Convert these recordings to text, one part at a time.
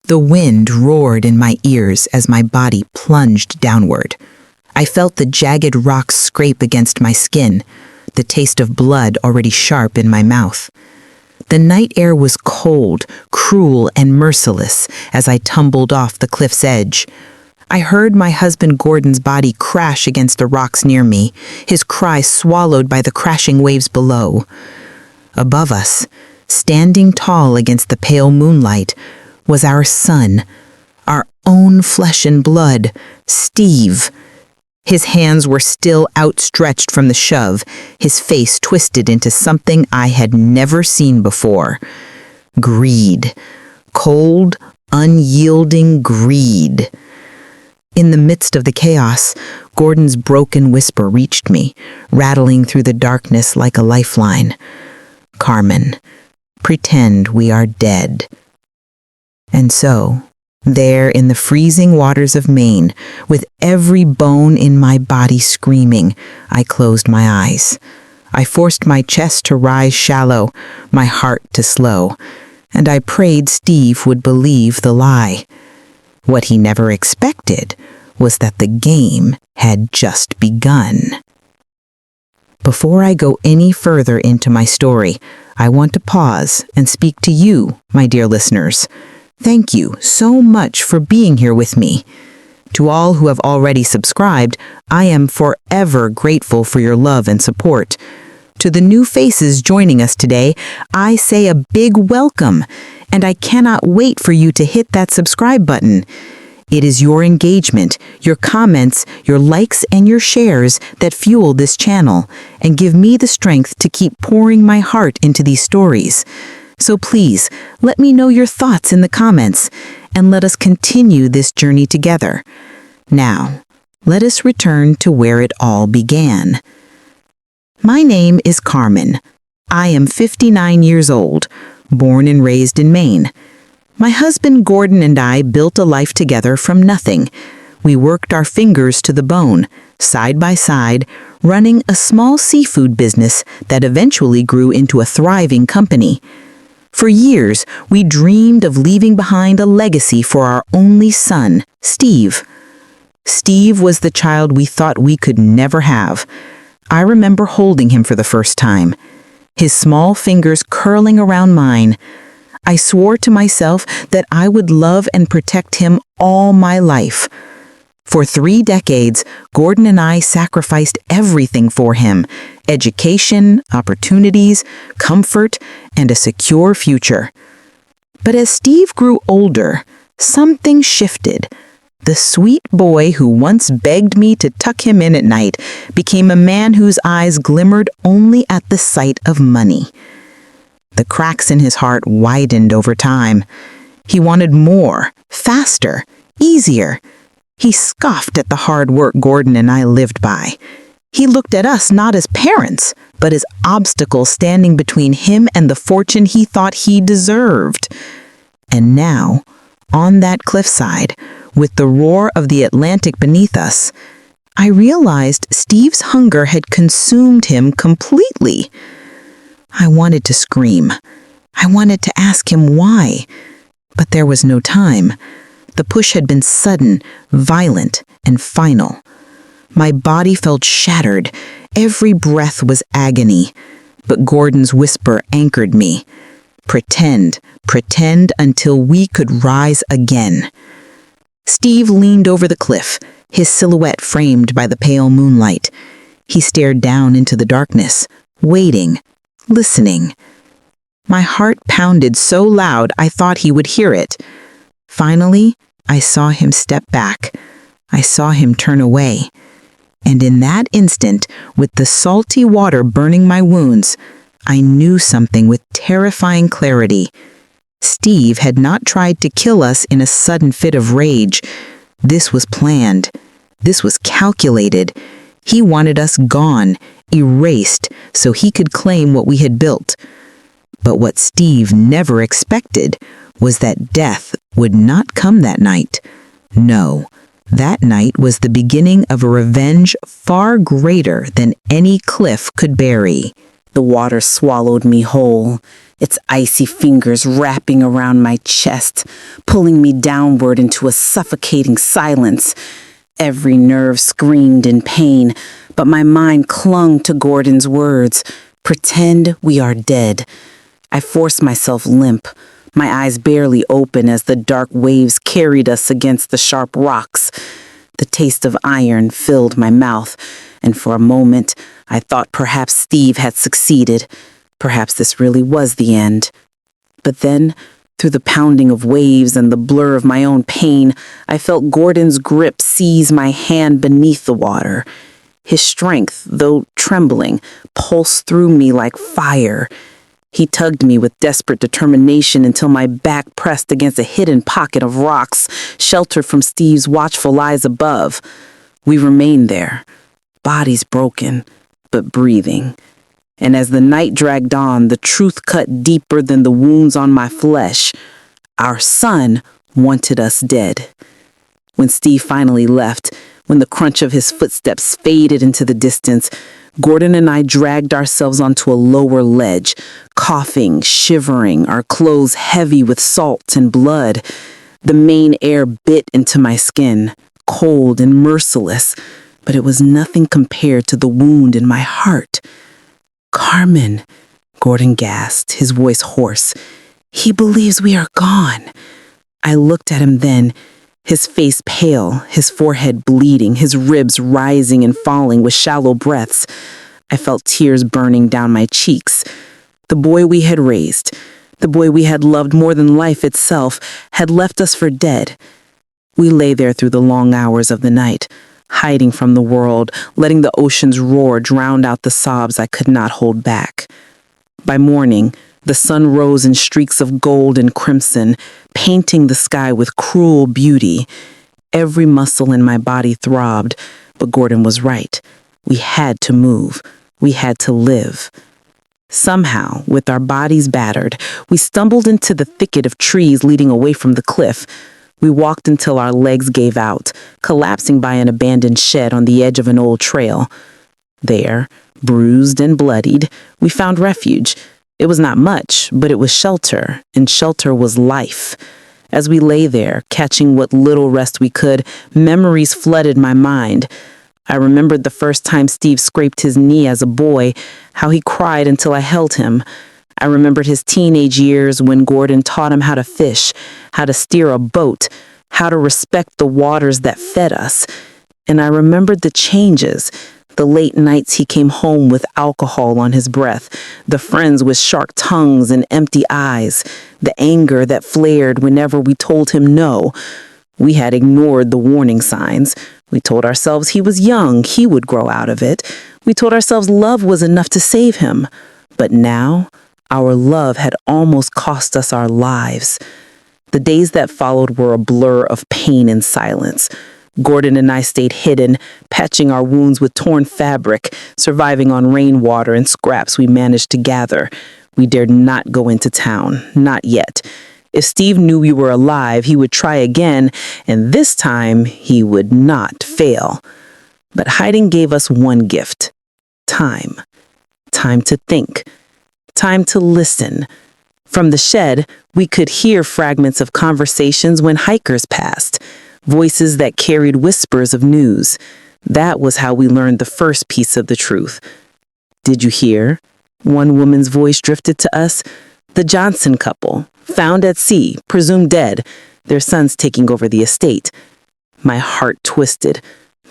The wind roared in my ears as my body plunged downward. I felt the jagged rocks scrape against my skin, the taste of blood already sharp in my mouth. The night air was cold, cruel, and merciless as I tumbled off the cliff's edge. I heard my husband Gordon's body crash against the rocks near me, his cry swallowed by the crashing waves below. Above us, standing tall against the pale moonlight, was our son, our own flesh and blood, Steve. His hands were still outstretched from the shove, his face twisted into something I had never seen before. Greed. Cold, unyielding greed. In the midst of the chaos, Gordon's broken whisper reached me, rattling through the darkness like a lifeline. "Carmen, pretend we are dead." And so, there in the freezing waters of Maine, with every bone in my body screaming, I closed my eyes. I forced my chest to rise shallow, my heart to slow, and I prayed Steve would believe the lie. What he never expected was that the game had just begun. Before I go any further into my story, I want to pause and speak to you, my dear listeners. Thank you so much for being here with me. To all who have already subscribed, I am forever grateful for your love and support. To the new faces joining us today, I say a big welcome, and I cannot wait for you to hit that subscribe button. It is your engagement, your comments, your likes, and your shares that fuel this channel and give me the strength to keep pouring my heart into these stories. So please, let me know your thoughts in the comments, and let us continue this journey together. Now, let us return to where it all began. My name is Carmen. I am 59 years old, born and raised in Maine. My husband Gordon and I built a life together from nothing. We worked our fingers to the bone, side by side, running a small seafood business that eventually grew into a thriving company. For years, we dreamed of leaving behind a legacy for our only son, Steve. Steve was the child we thought we could never have. I remember holding him for the first time, his small fingers curling around mine. I swore to myself that I would love and protect him all my life. For 3 decades, Gordon and I sacrificed everything for him: education, opportunities, comfort, and a secure future. But as Steve grew older, something shifted. The sweet boy who once begged me to tuck him in at night became a man whose eyes glimmered only at the sight of money. The cracks in his heart widened over time. He wanted more, faster, easier. He scoffed at the hard work Gordon and I lived by. He looked at us not as parents, but as obstacles standing between him and the fortune he thought he deserved. And now, on that cliffside, with the roar of the Atlantic beneath us, I realized Steve's hunger had consumed him completely. I wanted to scream. I wanted to ask him why, but there was no time. The push had been sudden, violent, and final. My body felt shattered. Every breath was agony. But Gordon's whisper anchored me. Pretend, pretend until we could rise again. Steve leaned over the cliff, his silhouette framed by the pale moonlight. He stared down into the darkness, waiting, listening. My heart pounded so loud I thought he would hear it. Finally, I saw him step back. I saw him turn away. And in that instant, with the salty water burning my wounds, I knew something with terrifying clarity. Steve had not tried to kill us in a sudden fit of rage. This was planned. This was calculated. He wanted us gone, erased, so he could claim what we had built. But what Steve never expected was that death would not come that night. No, that night was the beginning of a revenge far greater than any cliff could bury. The water swallowed me whole, its icy fingers wrapping around my chest, pulling me downward into a suffocating silence. Every nerve screamed in pain, but my mind clung to Gordon's words, "Pretend we are dead." I forced myself limp, my eyes barely open as the dark waves carried us against the sharp rocks. The taste of iron filled my mouth, and for a moment I thought perhaps Steve had succeeded. Perhaps this really was the end. But then, through the pounding of waves and the blur of my own pain, I felt Gordon's grip seize my hand beneath the water. His strength, though trembling, pulsed through me like fire. He tugged me with desperate determination until my back pressed against a hidden pocket of rocks, sheltered from Steve's watchful eyes above. We remained there, bodies broken, but breathing. And as the night dragged on, the truth cut deeper than the wounds on my flesh. Our son wanted us dead. When Steve finally left, when the crunch of his footsteps faded into the distance, Gordon and I dragged ourselves onto a lower ledge, coughing, shivering, our clothes heavy with salt and blood. The Maine air bit into my skin, cold and merciless, but it was nothing compared to the wound in my heart. "Carmen," Gordon gasped, his voice hoarse. "He believes we are gone." I looked at him then, his face pale, his forehead bleeding, his ribs rising and falling with shallow breaths. I felt tears burning down my cheeks. The boy we had raised, the boy we had loved more than life itself, had left us for dead. We lay there through the long hours of the night, hiding from the world, letting the ocean's roar drown out the sobs I could not hold back. By morning, the sun rose in streaks of gold and crimson, painting the sky with cruel beauty. Every muscle in my body throbbed, but Gordon was right. We had to move. We had to live. Somehow, with our bodies battered, we stumbled into the thicket of trees leading away from the cliff. We walked until our legs gave out, collapsing by an abandoned shed on the edge of an old trail. There, bruised and bloodied, we found refuge. It was not much, but it was shelter, and shelter was life. As we lay there, catching what little rest we could, memories flooded my mind. I remembered the first time Steve scraped his knee as a boy, how he cried until I held him. I remembered his teenage years when Gordon taught him how to fish, how to steer a boat, how to respect the waters that fed us. And I remembered the changes, the late nights he came home with alcohol on his breath, the friends with sharp tongues and empty eyes, the anger that flared whenever we told him no. We had ignored the warning signs. We told ourselves he was young, he would grow out of it. We told ourselves love was enough to save him. But now, our love had almost cost us our lives. The days that followed were a blur of pain and silence. Gordon and I stayed hidden, patching our wounds with torn fabric, surviving on rainwater and scraps we managed to gather. We dared not go into town, not yet. If Steve knew we were alive, he would try again, and this time he would not fail. But hiding gave us one gift: time. Time to think. Time to listen. From the shed, we could hear fragments of conversations when hikers passed, voices that carried whispers of news. That was how we learned the first piece of the truth. "Did you hear?" One woman's voice drifted to us. "The Johnson couple, found at sea, presumed dead, their sons taking over the estate." My heart twisted.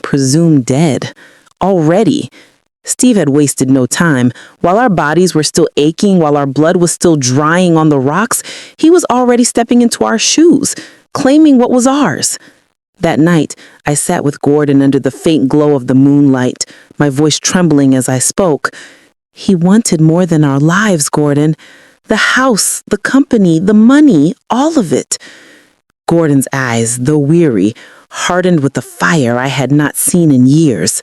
Presumed dead. Already. Steve had wasted no time. While our bodies were still aching, while our blood was still drying on the rocks, he was already stepping into our shoes, claiming what was ours. That night, I sat with Gordon under the faint glow of the moonlight, my voice trembling as I spoke. "He wanted more than our lives, Gordon. The house, the company, the money, all of it." Gordon's eyes, though weary, hardened with a fire I had not seen in years.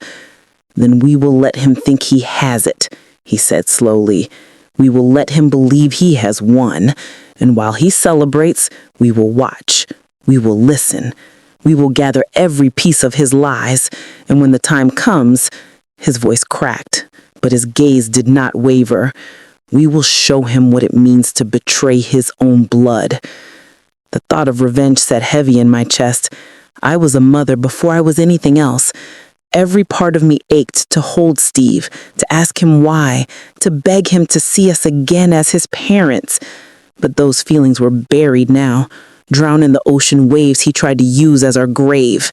"Then we will let him think he has it," he said slowly. "We will let him believe he has won. And while he celebrates, we will watch. We will listen. We will gather every piece of his lies. And when the time comes," his voice cracked, but his gaze did not waver. We will show him what it means to betray his own blood. The thought of revenge sat heavy in my chest. I was a mother before I was anything else. Every part of me ached to hold Steve, to ask him why, to beg him to see us again as his parents. But those feelings were buried now, drowned in the ocean waves he tried to use as our grave.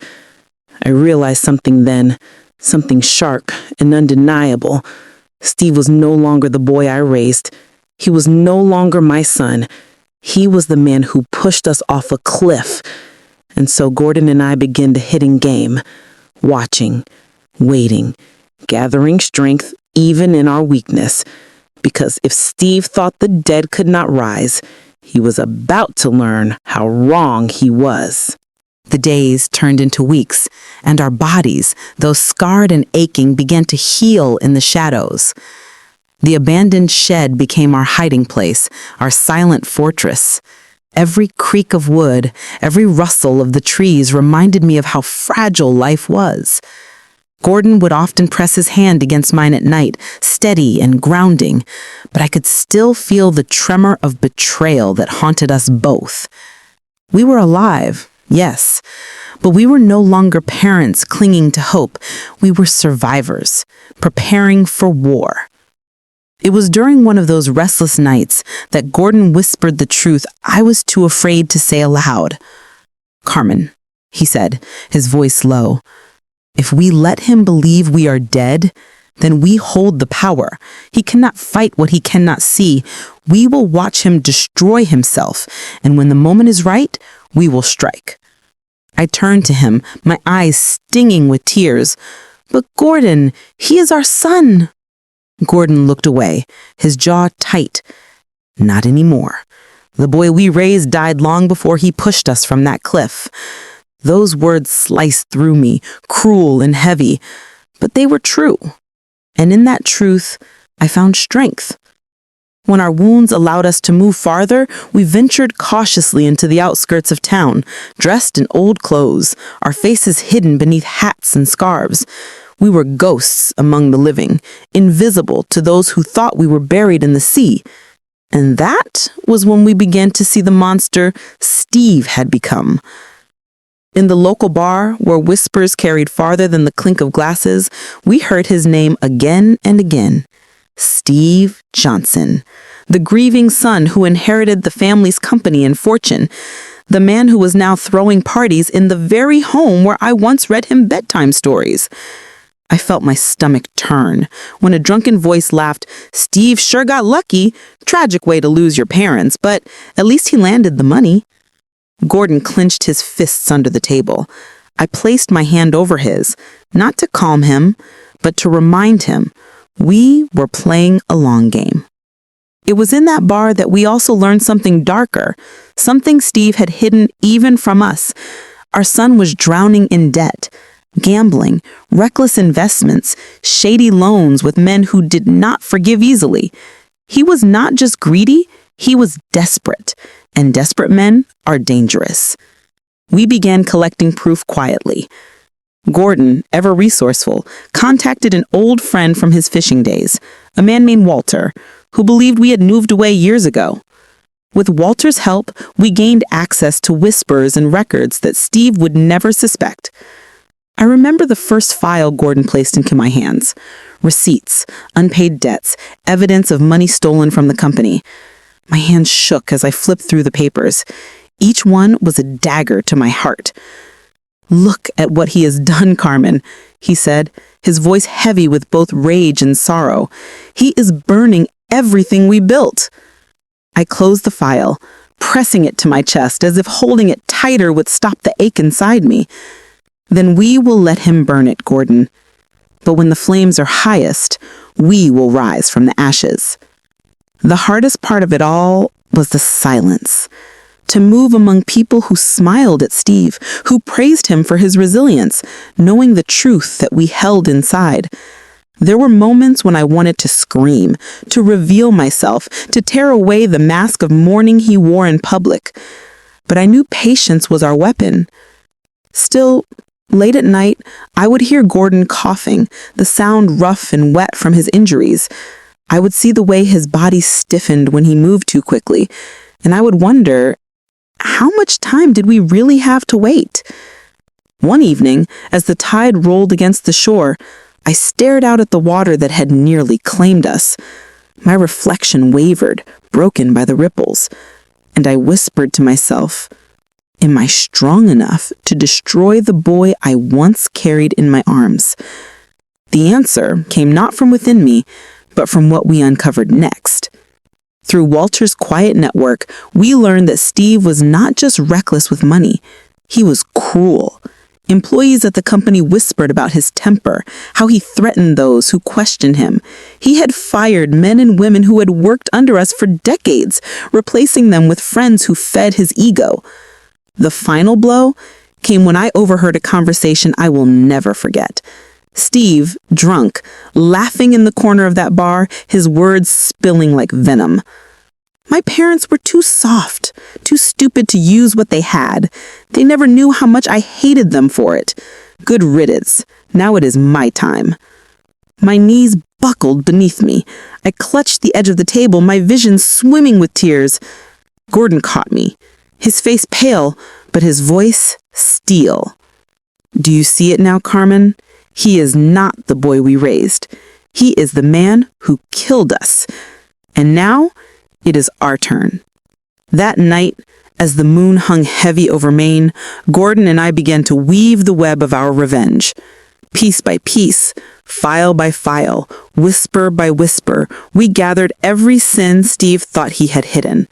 I realized something then, something sharp and undeniable. Steve was no longer the boy I raised. He was no longer my son. He was the man who pushed us off a cliff. And so Gordon and I began the hidden game, watching, waiting, gathering strength even in our weakness. Because if Steve thought the dead could not rise, he was about to learn how wrong he was. The days turned into weeks, and our bodies, though scarred and aching, began to heal in the shadows. The abandoned shed became our hiding place, our silent fortress. Every creak of wood, every rustle of the trees reminded me of how fragile life was. Gordon would often press his hand against mine at night, steady and grounding, but I could still feel the tremor of betrayal that haunted us both. We were alive, yes, but we were no longer parents clinging to hope. We were survivors, preparing for war. It was during one of those restless nights that Gordon whispered the truth I was too afraid to say aloud. "Carmen," he said, his voice low, "if we let him believe we are dead, then we hold the power. He cannot fight what he cannot see. We will watch him destroy himself, and when the moment is right, we will strike." I turned to him, my eyes stinging with tears. "But Gordon, he is our son." Gordon looked away, his jaw tight. "Not anymore. The boy we raised died long before he pushed us from that cliff." Those words sliced through me, cruel and heavy, but they were true. And in that truth, I found strength. When our wounds allowed us to move farther, we ventured cautiously into the outskirts of town, dressed in old clothes, our faces hidden beneath hats and scarves. We were ghosts among the living, invisible to those who thought we were buried in the sea. And that was when we began to see the monster Steve had become. In the local bar, where whispers carried farther than the clink of glasses, we heard his name again and again. Steve Johnson, the grieving son who inherited the family's company and fortune, the man who was now throwing parties in the very home where I once read him bedtime stories. I felt my stomach turn when a drunken voice laughed, "Steve sure got lucky. Tragic way to lose your parents, but at least he landed the money." Gordon clenched his fists under the table. I placed my hand over his, not to calm him, but to remind him we were playing a long game. It was in that bar that we also learned something darker, something Steve had hidden even from us. Our son was drowning in debt, gambling, reckless investments, shady loans with men who did not forgive easily. He was not just greedy, he was desperate, and desperate men are dangerous. We began collecting proof quietly. Gordon, ever resourceful, contacted an old friend from his fishing days, a man named Walter, who believed we had moved away years ago. With Walter's help, we gained access to whispers and records that Steve would never suspect. I remember the first file Gordon placed into my hands. Receipts, unpaid debts, evidence of money stolen from the company. My hands shook as I flipped through the papers. Each one was a dagger to my heart. "Look at what he has done, Carmen," he said, his voice heavy with both rage and sorrow. "He is burning everything we built." I closed the file, pressing it to my chest as if holding it tighter would stop the ache inside me. "Then we will let him burn it, Gordon. But when the flames are highest, we will rise from the ashes." The hardest part of it all was the silence. To move among people who smiled at Steve, who praised him for his resilience, knowing the truth that we held inside. There were moments when I wanted to scream, to reveal myself, to tear away the mask of mourning he wore in public. But I knew patience was our weapon. Still, Late at night, I would hear Gordon coughing, the sound rough and wet from his injuries. I would see the way his body stiffened when he moved too quickly, and I would wonder, how much time did we really have to wait? One evening, as the tide rolled against the shore, I stared out at the water that had nearly claimed us. My reflection wavered, broken by the ripples, and I whispered to myself, am I strong enough to destroy the boy I once carried in my arms? The answer came not from within me, but from what we uncovered next. Through Walter's quiet network, we learned that Steve was not just reckless with money, he was cruel. Employees at the company whispered about his temper, how he threatened those who questioned him. He had fired men and women who had worked under us for decades, replacing them with friends who fed his ego. The final blow came when I overheard a conversation I will never forget. Steve, drunk, laughing in the corner of that bar, his words spilling like venom. My parents were too soft, too stupid to use what they had. They never knew how much I hated them for it. Good riddance. Now it is my time. My knees buckled beneath me. I clutched the edge of the table, my vision swimming with tears. Gordon caught me, his face pale, but his voice steel. Do you see it now, Carmen? He is not the boy we raised. He is the man who killed us. And now it is our turn. That night, as the moon hung heavy over Maine, Gordon and I began to weave the web of our revenge. Piece by piece, file by file, whisper by whisper, we gathered every sin Steve thought he had hidden.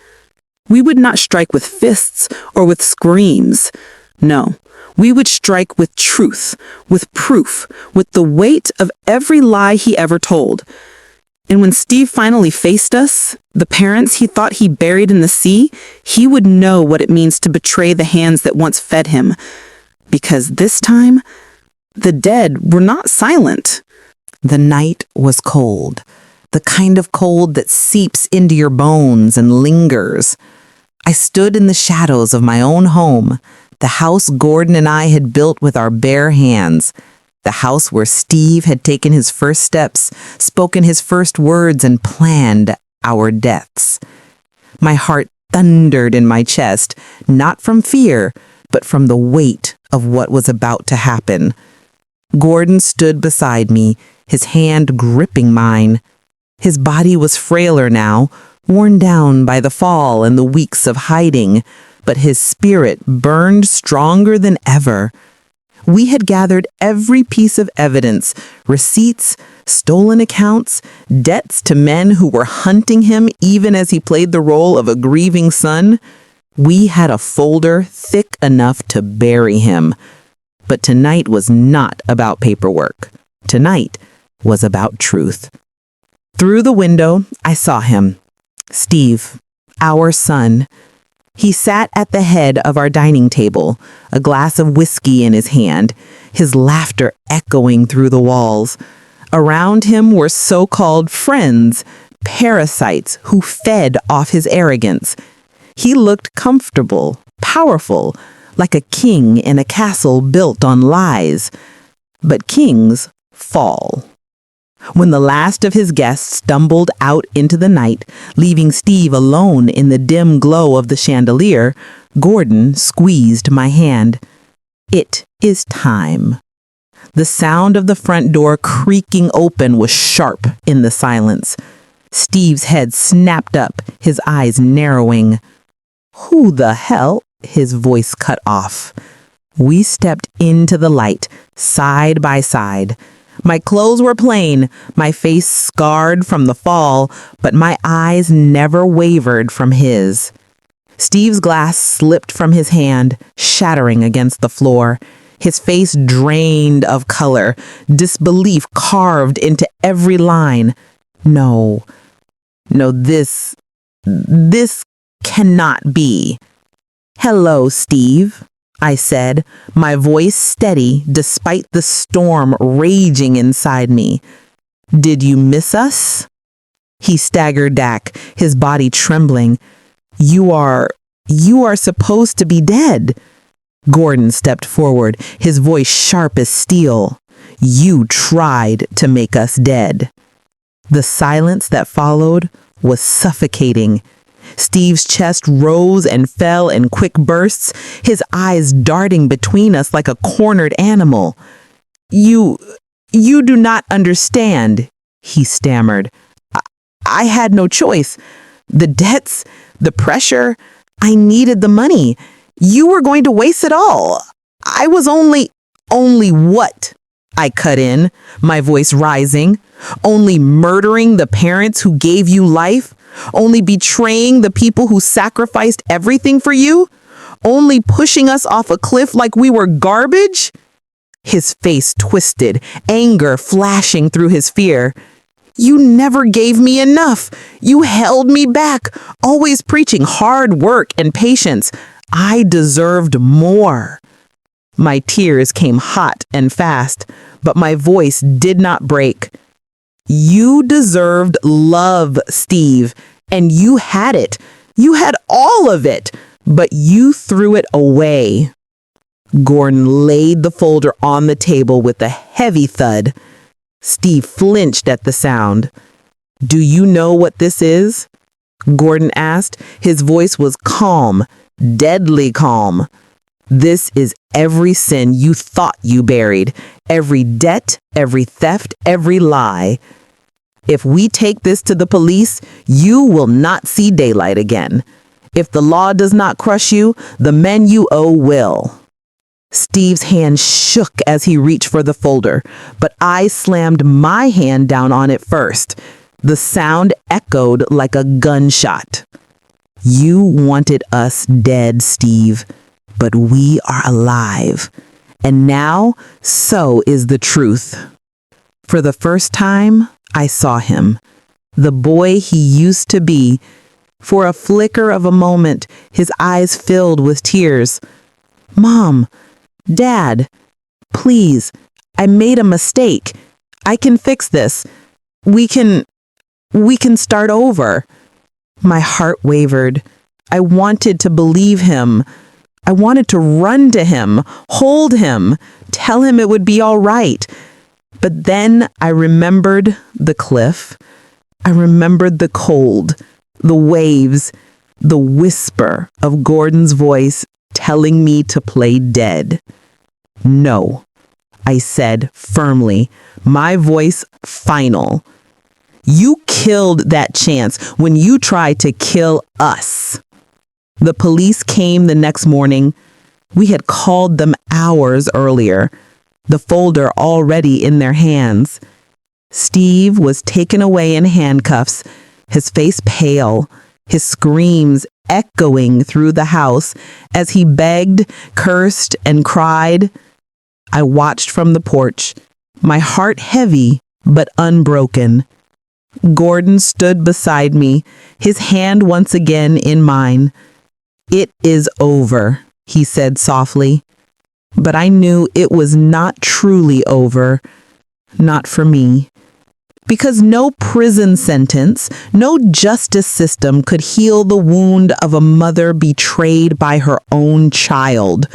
We would not strike with fists or with screams. No, we would strike with truth, with proof, with the weight of every lie he ever told. And when Steve finally faced us, the parents he thought he buried in the sea, he would know what it means to betray the hands that once fed him. Because this time, the dead were not silent. The night was cold, the kind of cold that seeps into your bones and lingers. I stood in the shadows of my own home, the house Gordon and I had built with our bare hands, the house where Steve had taken his first steps, spoken his first words, and planned our deaths. My heart thundered in my chest, not from fear, but from the weight of what was about to happen. Gordon stood beside me, his hand gripping mine. His body was frailer now, worn down by the fall and the weeks of hiding, but his spirit burned stronger than ever. We had gathered every piece of evidence, receipts, stolen accounts, debts to men who were hunting him even as he played the role of a grieving son. We had a folder thick enough to bury him. But tonight was not about paperwork. Tonight was about truth. Through the window, I saw him. Steve, our son. He sat at the head of our dining table, a glass of whiskey in his hand, his laughter echoing through the walls. Around him were so-called friends, parasites who fed off his arrogance. He looked comfortable, powerful, like a king in a castle built on lies. But kings fall. When the last of his guests stumbled out into the night, leaving Steve alone in the dim glow of the chandelier, Gordon squeezed my hand. It is time. The sound of the front door creaking open was sharp in the silence. Steve's head snapped up, his eyes narrowing. Who the hell? His voice cut off. We stepped into the light, side by side. My clothes were plain, my face scarred from the fall, but my eyes never wavered from his. Steve's glass slipped from his hand, shattering against the floor. His face drained of color, disbelief carved into every line. No, this cannot be. Hello, Steve, I said, my voice steady despite the storm raging inside me. Did you miss us? He staggered back, his body trembling. You are supposed to be dead. Gordon stepped forward, his voice sharp as steel. You tried to make us dead. The silence that followed was suffocating. Steve's chest rose and fell in quick bursts, his eyes darting between us like a cornered animal. You do not understand, he stammered. I had no choice. The debts, the pressure, I needed the money. You were going to waste it all. I was only what? I cut in, my voice rising. Only murdering the parents who gave you life? Only betraying the people who sacrificed everything for you? Only pushing us off a cliff like we were garbage? His face twisted, anger flashing through his fear. You never gave me enough. You held me back, always preaching hard work and patience. I deserved more. My tears came hot and fast, but my voice did not break. You deserved love, Steve, and you had it. You had all of it, but you threw it away. Gordon laid the folder on the table with a heavy thud. Steve flinched at the sound. Do you know what this is? Gordon asked. His voice was calm, deadly calm. This is every sin you thought you buried, every debt, every theft, every lie. If we take this to the police, you will not see daylight again. If the law does not crush you, the men you owe will. Steve's hand shook as he reached for the folder, but I slammed my hand down on it first. The sound echoed like a gunshot. You wanted us dead, Steve, but we are alive. And now, so is the truth. For the first time, I saw him, the boy he used to be. For a flicker of a moment, his eyes filled with tears. Mom, Dad, please, I made a mistake. I can fix this. We can start over. My heart wavered. I wanted to believe him. I wanted to run to him, hold him, tell him it would be all right. But then I remembered the cliff. I remembered the cold, the waves, the whisper of Gordon's voice telling me to play dead. No, I said firmly, my voice final. You killed that chance when you tried to kill us. The police came the next morning. We had called them hours earlier, the folder already in their hands. Steve was taken away in handcuffs, his face pale, his screams echoing through the house as he begged, cursed, and cried. I watched from the porch, my heart heavy but unbroken. Gordon stood beside me, his hand once again in mine. It is over, he said softly. But I knew it was not truly over, not for me. Because no prison sentence, no justice system could heal the wound of a mother betrayed by her own child.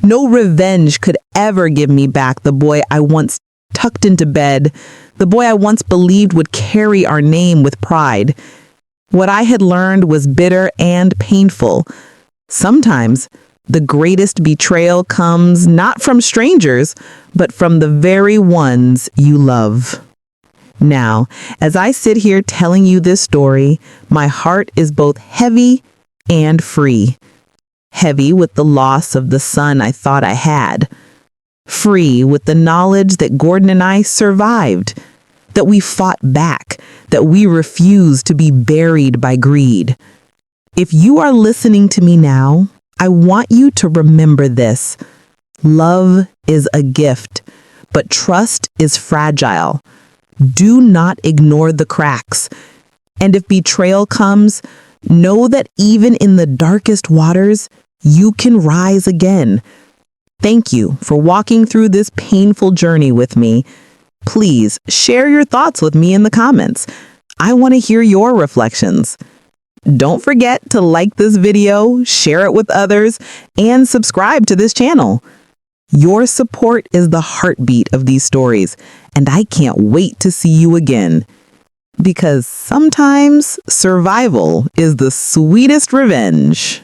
No revenge could ever give me back the boy I once tucked into bed, the boy I once believed would carry our name with pride. What I had learned was bitter and painful. Sometimes the greatest betrayal comes not from strangers, but from the very ones you love. Now, as I sit here telling you this story, my heart is both heavy and free. Heavy with the loss of the son I thought I had. Free with the knowledge that Gordon and I survived, that we fought back, that we refused to be buried by greed. If you are listening to me now, I want you to remember this. Love is a gift, but trust is fragile. Do not ignore the cracks. And if betrayal comes, know that even in the darkest waters, you can rise again. Thank you for walking through this painful journey with me. Please share your thoughts with me in the comments. I want to hear your reflections. Don't forget to like this video, share it with others, and subscribe to this channel. Your support is the heartbeat of these stories, and I can't wait to see you again. Because sometimes survival is the sweetest revenge.